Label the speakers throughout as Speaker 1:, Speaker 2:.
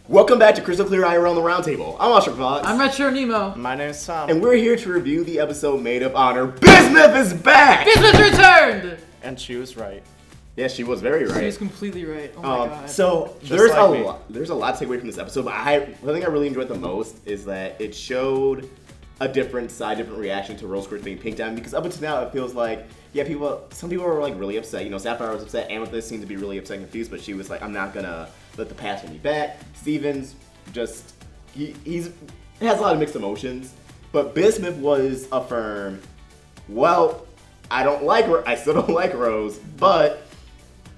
Speaker 1: Welcome back to Crystal Clear IRL on the Roundtable. I'm Oscar Fox.
Speaker 2: I'm Red Shirt Nemo.
Speaker 3: My name's Tom.
Speaker 1: And we're here to review the episode Maid of Honor. Bismuth is back!
Speaker 2: Bismuth returned!
Speaker 3: And she was right.
Speaker 1: Yeah, she was very right.
Speaker 2: She was completely right. Oh my god.
Speaker 1: So there's a lot to take away from this episode, but the thing I really enjoyed the most is that it showed a different reaction to Rose Quartz being pinked on, because up until now it feels like, yeah, some people were like really upset. You know, Sapphire was upset, Amethyst seemed to be really upset and confused, but she was like, I'm not gonna let the past hold me back. Steven's just, he has a lot of mixed emotions, but Bismuth was a firm, well, I still don't like Rose, but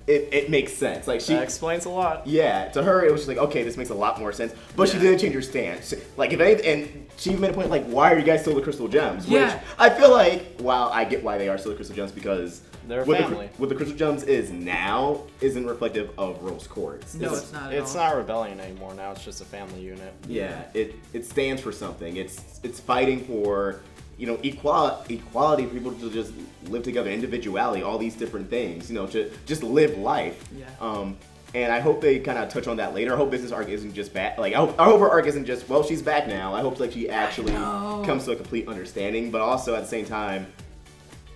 Speaker 1: it makes sense. Like
Speaker 3: that explains a lot.
Speaker 1: Yeah, to her it was just like, okay, this makes a lot more sense. But she didn't change her stance. Like if anything, and she made a point like, why are you guys still the Crystal Gems?
Speaker 2: Yeah.
Speaker 1: Which I feel like, while I get why they are still the Crystal Gems, because
Speaker 3: they're
Speaker 1: what
Speaker 3: family.
Speaker 1: What the Crystal Gems is now isn't reflective of Rose Quartz.
Speaker 2: No, it's not.
Speaker 3: It's not rebellion anymore. Now it's just a family unit.
Speaker 1: Yeah, it stands for something. It's fighting for, you know, equality for people to just live together, individuality, all these different things, you know, to just live life.
Speaker 2: Yeah.
Speaker 1: And I hope they kind of touch on that later. I hope Business arc isn't just back. Like I hope her arc isn't just, well, she's back now. I hope like she actually comes to a complete understanding, but also at the same time,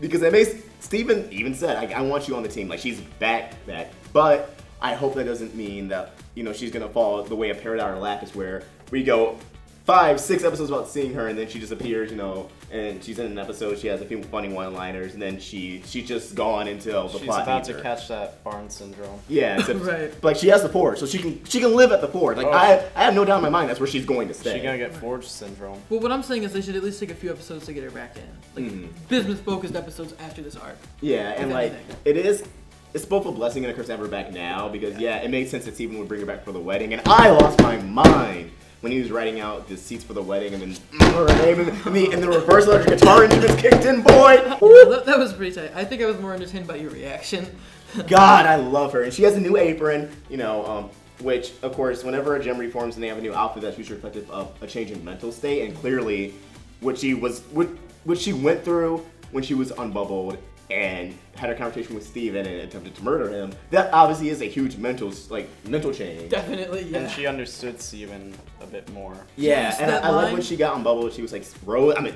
Speaker 1: because Steven even said, I want you on the team. Like she's back, but I hope that doesn't mean that, you know, she's gonna fall the way of Paradise or Lapis, where we go 5-6 episodes without seeing her, and then she disappears, you know, and she's in an episode, she has a few funny one-liners, and then she's just gone until the plot
Speaker 3: needs her.
Speaker 1: She's about
Speaker 3: to catch that Barn syndrome.
Speaker 1: Yeah,
Speaker 2: right.
Speaker 1: But like she has the Forge, so she can live at the Forge. Like I have no doubt in my mind that's where she's going to stay.
Speaker 3: She's gonna get Forge syndrome.
Speaker 2: Well, what I'm saying is they should at least take a few episodes to get her back in, like Bismuth-focused episodes after this arc.
Speaker 1: Yeah, and like it's both a blessing and a curse to have her back now, because it made sense that Steven would bring her back for the wedding, and I lost my mind when he was writing out the seats for the wedding, and then her name and the reverse electric guitar instruments kicked in, boy.
Speaker 2: Yeah, that was pretty tight. I think I was more entertained by your reaction.
Speaker 1: God, I love her, and she has a new apron, you know, which of course, whenever a gem reforms and they have a new outfit, that's usually reflective of a change in mental state, and clearly, what she went through when she was unbubbled and had a conversation with Steven and attempted to murder him, that obviously is a huge mental change.
Speaker 2: Definitely, yeah.
Speaker 3: And she understood Steven a bit more.
Speaker 1: Yeah, and I like when she got unbubbled, she was like,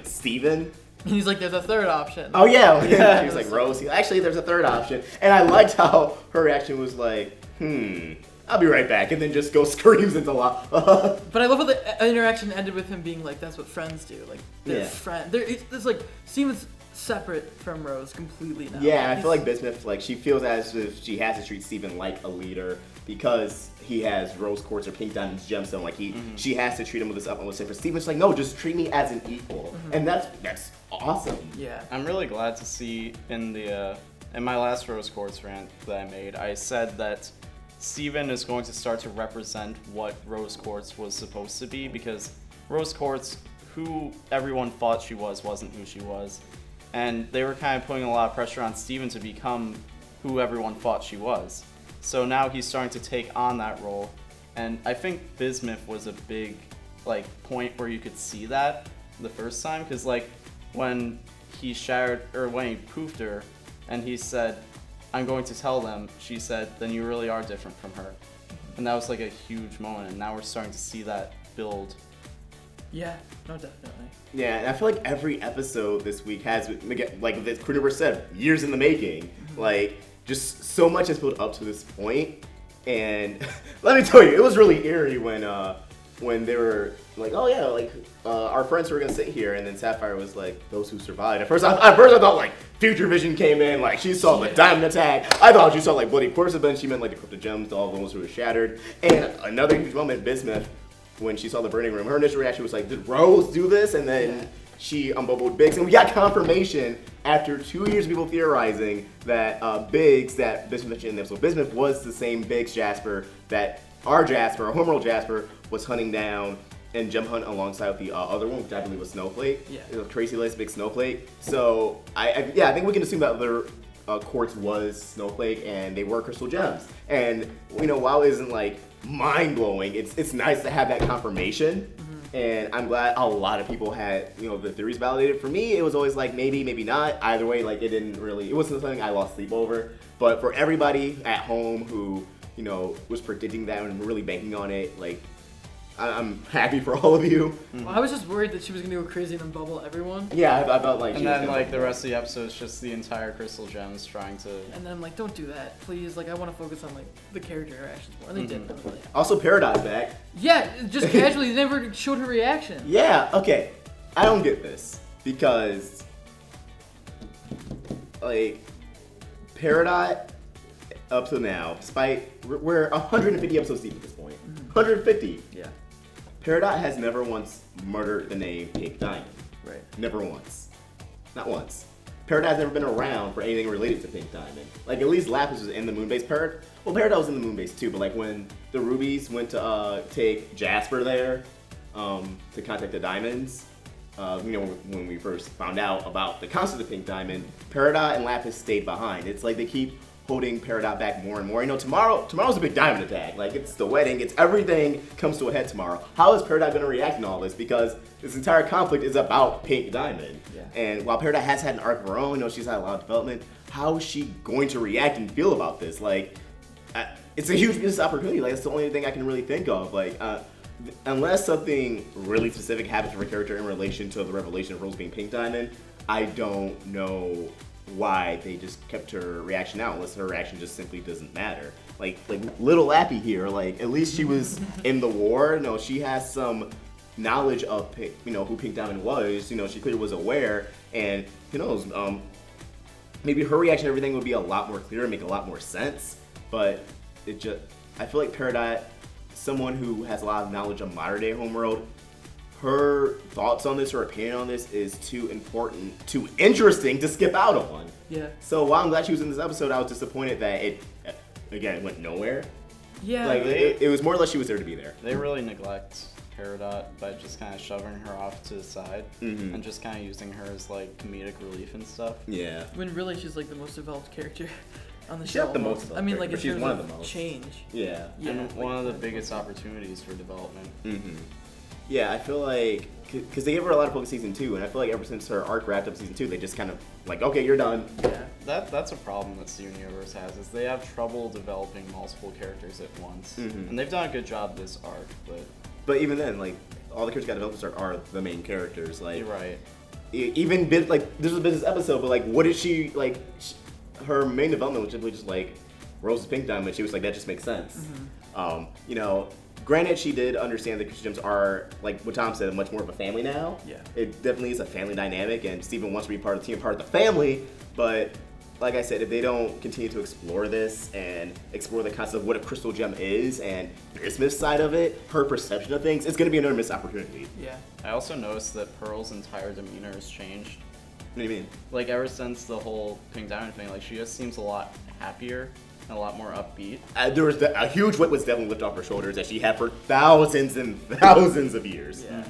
Speaker 1: Steven?
Speaker 2: And he's like, there's a third option.
Speaker 1: Oh yeah, she was like, Rose, actually there's a third option. And I liked how her reaction was like, I'll be right back, and then just goes screams into lava.
Speaker 2: But I love how the interaction ended with him being like, that's what friends do. Like, they're friends. It's like, Steven's separate from Rose completely now.
Speaker 1: Yeah, I feel like Bismuth, like, she feels as if she has to treat Steven like a leader because he has Rose Quartz or Pink Diamond's gemstone. Like, she has to treat him with this utmost respect. Steven's like, no, just treat me as an equal. And that's awesome.
Speaker 2: Yeah.
Speaker 3: I'm really glad to see in my last Rose Quartz rant that I made, I said that Steven is going to start to represent what Rose Quartz was supposed to be, because Rose Quartz, who everyone thought she wasn't who she was. And they were kind of putting a lot of pressure on Steven to become who everyone thought she was. So now he's starting to take on that role. And I think Bismuth was a big point where you could see that the first time. Because when he when he poofed her and he said, I'm going to tell them, she said, then you really are different from her. And that was like a huge moment. And now we're starting to see that build.
Speaker 2: Yeah, no, definitely.
Speaker 1: Yeah, and I feel like every episode this week has, like the crew member said, years in the making. Like, just so much has built up to this point. And let me tell you, it was really eerie when they were like, oh yeah, like our friends were gonna sit here, and then Sapphire was like, those who survived. At first I thought like Future Vision came in, like she saw the diamond attack. I thought she saw like Bloody Quartz, but then she meant like the crypto gems, all those who were shattered. And another huge moment, Bismuth, when she saw the burning room, her initial reaction was like, did Rose do this? And then she unbubbled Biggs, and we got confirmation after 2 years of people theorizing that Biggs, that Bismuth mentioned in the episode, Bismuth was the same Biggs Jasper that our Homeworld Jasper, was hunting down and gem hunt alongside with the other one, which I believe was Snowflake. Yeah. It was Tracy Lace, Big Snowflake. So I think we can assume that their quartz was Snowflake and they were crystal gems. And you know, while it isn't like mind blowing, it's nice to have that confirmation. And I'm glad a lot of people had, you know, the theories validated. For me, it was always like maybe, maybe not. Either way, like it wasn't something I lost sleep over. But for everybody at home who, you know, was predicting that and really banking on it, like I'm happy for all of you.
Speaker 2: Well, I was just worried that she was gonna go crazy and then bubble everyone.
Speaker 1: Yeah, I felt like.
Speaker 3: And then like the rest of the episode is just the entire Crystal Gems trying to.
Speaker 2: And then I'm like, don't do that, please. Like, I want to focus on like the character interactions more. And they didn't. Really.
Speaker 1: Also, Paradox back.
Speaker 2: Yeah, just casually. They never showed her reaction.
Speaker 1: Yeah. Okay. I don't get this because like Peridot up to now, despite we're 150 episodes deep at this point. 150.
Speaker 2: Yeah.
Speaker 1: Peridot has never once murdered the name Pink Diamond.
Speaker 2: Right.
Speaker 1: Never once. Not once. Peridot's never been around for anything related to Pink Diamond. Like, at least Lapis was in the Moonbase. Peridot was in the Moonbase too, but like when the Rubies went to take Jasper there to contact the Diamonds, when we first found out about the concept of Pink Diamond, Peridot and Lapis stayed behind. It's like they keep holding Peridot back more and more. Tomorrow's a big diamond attack. Like, it's the wedding, it's everything comes to a head tomorrow. How is Peridot going to react in all this? Because this entire conflict is about Pink Diamond.
Speaker 2: Yeah.
Speaker 1: And while Peridot has had an arc of her own, she's had a lot of development, how is she going to react and feel about this? Like, it's a huge business opportunity. Like, it's the only thing I can really think of. Like, unless something really specific happens for a character in relation to the revelation of Rose being Pink Diamond, I don't know why they just kept her reaction out, unless her reaction just simply doesn't matter. Like little Lappy here, like at least she was in the war. No, she has some knowledge of who Pink Diamond was. She clearly was aware, and who knows, maybe her reaction to everything would be a lot more clear and make a lot more sense. But I feel like Peridot, someone who has a lot of knowledge of modern day homeworld, her thoughts on this, her opinion on this is too important, too interesting to skip out on.
Speaker 2: Yeah.
Speaker 1: So while I'm glad she was in this episode, I was disappointed that it went nowhere.
Speaker 2: Yeah.
Speaker 1: Like, it was more or less she was there to be there.
Speaker 3: They really neglect Peridot by just kind of shoving her off to the side and just kind of using her as like comedic relief and stuff.
Speaker 1: Yeah.
Speaker 2: When really she's like the most developed character on the
Speaker 1: She's
Speaker 2: show.
Speaker 1: not the most developed
Speaker 2: I mean, like,
Speaker 1: character,
Speaker 2: in
Speaker 1: but she's
Speaker 2: terms
Speaker 1: one of the most.
Speaker 2: change.
Speaker 1: Yeah.
Speaker 3: And one of the biggest opportunities for development.
Speaker 1: Yeah, I feel like, because they gave her a lot of focus season 2, and I feel like ever since her arc wrapped up season 2, they just kind of like, okay, you're done.
Speaker 2: Yeah.
Speaker 3: That's a problem that Steven Universe has, is they have trouble developing multiple characters at once. And they've done a good job this arc,
Speaker 1: But even then, like, all the characters got developed this arc are the main characters. Like,
Speaker 3: you're right.
Speaker 1: Even like, this was a business episode, but like, what did she, like, her main development was simply just like, Rose's Pink Diamond, she was like, that just makes sense. Granted, she did understand that Crystal Gems are, like what Tom said, much more of a family now.
Speaker 2: Yeah.
Speaker 1: It definitely is a family dynamic, and Steven wants to be part of the team, part of the family, but like I said, if they don't continue to explore this and explore the concept of what a Crystal Gem is and Bismuth's side of it, her perception of things, it's going to be another missed opportunity.
Speaker 2: Yeah.
Speaker 3: I also noticed that Pearl's entire demeanor has changed.
Speaker 1: What do you mean?
Speaker 3: Like, ever since the whole Pink Diamond thing, like, she just seems a lot happier and a lot more upbeat.
Speaker 1: There was a huge weight was definitely lifted off her shoulders that she had for thousands and thousands of years.
Speaker 2: Yeah.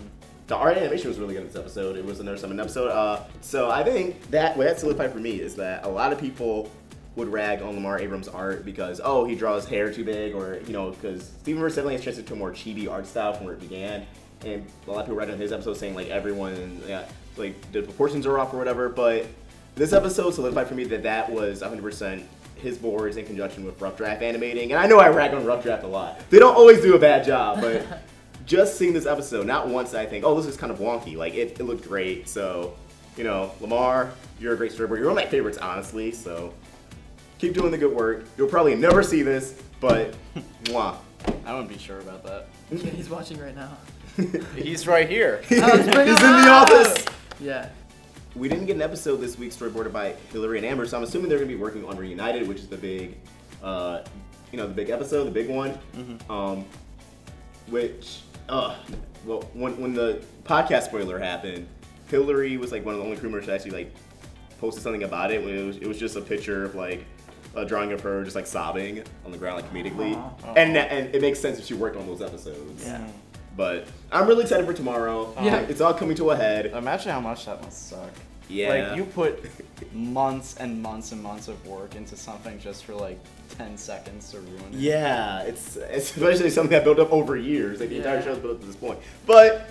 Speaker 1: The art animation was really good in this episode. It was another summon episode. So I think that what that solidified for me is that a lot of people would rag on Lamar Abrams' art because, oh, he draws hair too big, or, because Steven Universe definitely has transitioned to a more chibi art style from where it began. And a lot of people read on his episode saying, like, everyone, like, the proportions are off or whatever. But this episode solidified for me that that was 100% his boards in conjunction with Rough Draft animating. And I know I rag on Rough Draft a lot. They don't always do a bad job, but just seeing this episode, not once did I think, oh, this is kind of wonky. Like, it looked great. So, Lamar, you're a great storyboard. You're one of my favorites, honestly. So keep doing the good work. You'll probably never see this, but mwah.
Speaker 3: I wouldn't be sure about that.
Speaker 2: Yeah, he's watching right now.
Speaker 3: He's right here.
Speaker 1: He's in the office.
Speaker 2: Yeah.
Speaker 1: We didn't get an episode this week storyboarded by Hillary and Amber, so I'm assuming they're going to be working on Reunited, which is the big, the big episode, the big one. When the podcast spoiler happened, Hillary was like one of the only crew members to actually like posted something about it. It was just a picture of like a drawing of her just like sobbing on the ground like comedically, and it makes sense if she worked on those episodes.
Speaker 2: Yeah.
Speaker 1: But I'm really excited for tomorrow.
Speaker 2: Yeah.
Speaker 1: It's all coming to a head.
Speaker 3: Imagine how much that must suck.
Speaker 1: Yeah.
Speaker 3: Like, you put months and months and months of work into something just for like 10 seconds to ruin it.
Speaker 1: Yeah, it's especially something that built up over years. Like the entire show's built up to this point. But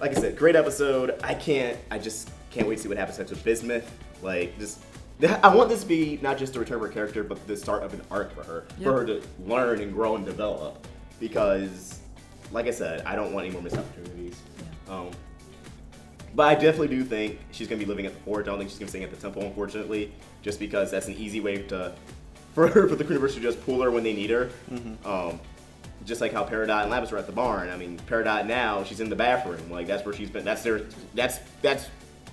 Speaker 1: like I said, great episode. I just can't wait to see what happens next with Bismuth. Like, I want this to be not just the return of her character, but the start of an arc for her, for her to learn and grow and develop. Because like I said, I don't want any more missed opportunities. But I definitely do think she's going to be living at the fort. I don't think she's going to stay at the temple, unfortunately, just because that's an easy way for the Universe to just pull her when they need her. Just like how Peridot and Lapis were at the barn. I mean, Peridot now, she's in the bathroom. Like, that's where she's been. That's where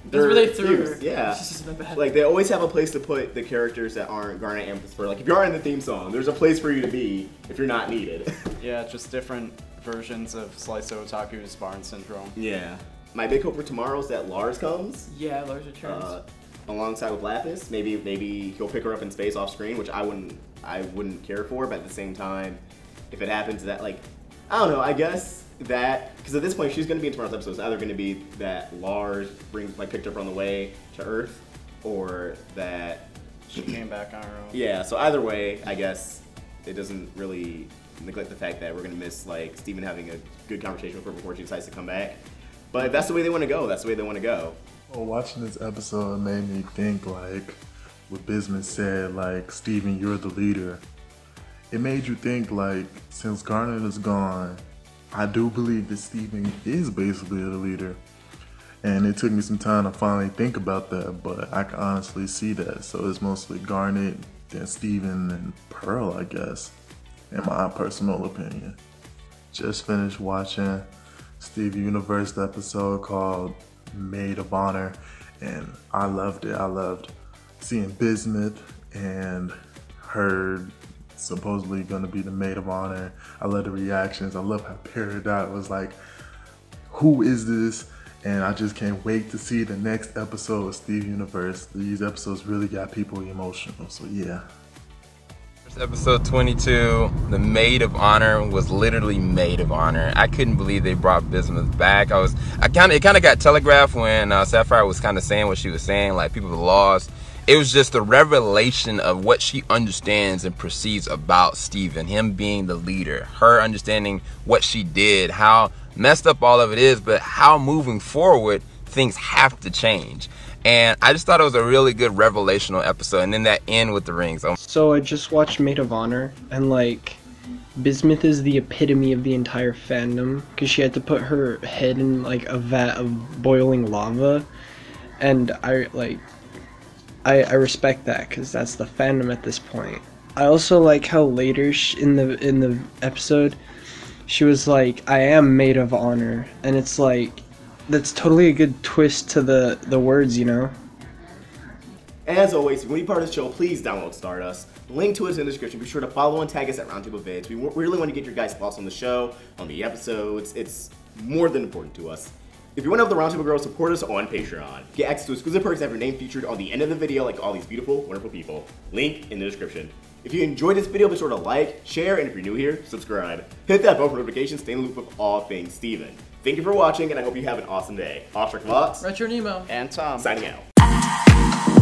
Speaker 2: they threw her.
Speaker 1: Yeah.
Speaker 2: She's just in the bathroom.
Speaker 1: Like, they always have a place to put the characters that aren't Garnet and Amethyst. Like, if you are in the theme song, there's a place for you to be if you're not needed.
Speaker 3: Yeah, just different versions of Slice of Otaku's Barn Syndrome.
Speaker 1: Yeah. My big hope for tomorrow is that Lars comes.
Speaker 2: Yeah, Lars returns.
Speaker 1: Alongside with Lapis. Maybe he'll pick her up in space off screen, which I wouldn't care for, but at the same time, if it happens that, like, I don't know, I guess that, because at this point she's going to be in tomorrow's episode, it's either going to be that Lars picked up on the way to Earth, or that
Speaker 3: she came back on her own.
Speaker 1: Yeah, so either way, I guess it doesn't really neglect the fact that we're going to miss, like, Steven having a good conversation with her before she decides to come back. But if that's the way they want to go, that's the way they want to go.
Speaker 4: Well, watching this episode made me think, like, what Bismuth said, like, Steven, you're the leader. It made you think, like, since Garnet is gone, I do believe that Steven is basically the leader. And it took me some time to finally think about that, but I can honestly see that. So it's mostly Garnet, then Steven, and Pearl, I guess, in my personal opinion. Just finished watching Steve Universe episode called Maid of Honor, and I loved it. I loved seeing Bismuth and her supposedly gonna be the Maid of Honor. I love the reactions. I love how Peridot was like, who is this? And I just can't wait to see the next episode of Steve Universe. These episodes really got people emotional, so yeah.
Speaker 5: Episode 22, the Maid of Honor was literally Maid of Honor. I couldn't believe they brought Bismuth back. It kind of got telegraphed when Sapphire was kind of saying what she was saying, like people were lost. It was just a revelation of what she understands and perceives about Steven, him being the leader, her understanding what she did, how messed up all of it is, but how moving forward things have to change. And I just thought it was a really good revelational episode. And then that end with the rings.
Speaker 6: So I just watched Maid of Honor, and like, Bismuth is the epitome of the entire fandom, because she had to put her head in like a vat of boiling lava, and I respect that, because that's the fandom at this point. I also like how later in the episode, she was like, I am Maid of Honor, and it's like, that's totally a good twist to the words, you know?
Speaker 1: As always, if you want to be part of the show, please download Stardust. The link to it is in the description. Be sure to follow and tag us at Roundtable Vids. We really want to get your guys' thoughts on the show, on the episodes. It's more than important to us. If you want to help the Roundtable Girls, support us on Patreon. Get access to exclusive perks and have your name featured on the end of the video like all these beautiful, wonderful people. Link in the description. If you enjoyed this video, be sure to like, share, and if you're new here, subscribe. Hit that bell for notifications, stay in the loop of all things Steven. Thank you for watching, and I hope you have an awesome day. Off-Track Vox,
Speaker 2: Retro Nemo,
Speaker 3: and Tom,
Speaker 1: signing out.